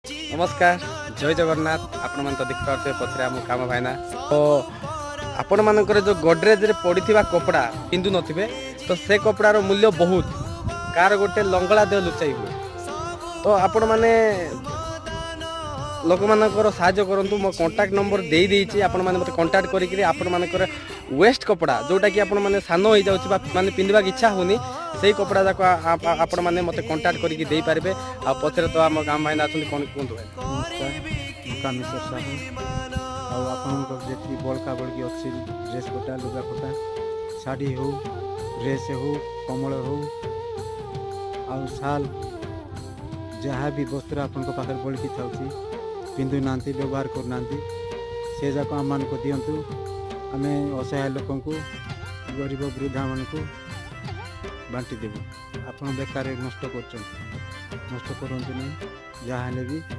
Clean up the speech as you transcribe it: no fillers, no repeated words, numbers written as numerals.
नमस्कार जय जगन्नाथ आपण मन तो देखि पारते पछरे हम काम भाईना तो आपण मानकर जो गोडरेज रे पड़ी कपड़ा पिंधु नथिबे तो से कपड़ार मूल्य बहुत कार गोटे लंगला देह लुचाई हुए तो आपण माने लोक मानकर साहाय्य करंतु मो कांटेक्ट नंबर दे देछि आपण माने मते कांटेक्ट करी कि आपण मानकर वेस्ट कपड़ा जोटा कि आपण माने सानो हो जाउछि माने पिंधबा की इच्छा होनी से कपड़ा जाक आपण माने मते कांटेक्ट करी दे पारबे आ पछरे तो हम गाम भाईना अछन कोन कोंतु नमस्कार कामेश्वर साहू आपंकर जी बड़का बड़की अच्छी ड्रेस कटा लुगा कटा शाढ़ी हो ड्रेस हो कमल हो आउ साल जहाँ भी वस्त्र आपण पाखे बड़की था पिंधु ना व्यवहार करना से जाक आम मान को दिंतु आम असहाय लोक गरीब वृद्धा मान को बांटी देवु आप बेकार नष्ट कर नष्ट करते नहीं जहाँ भी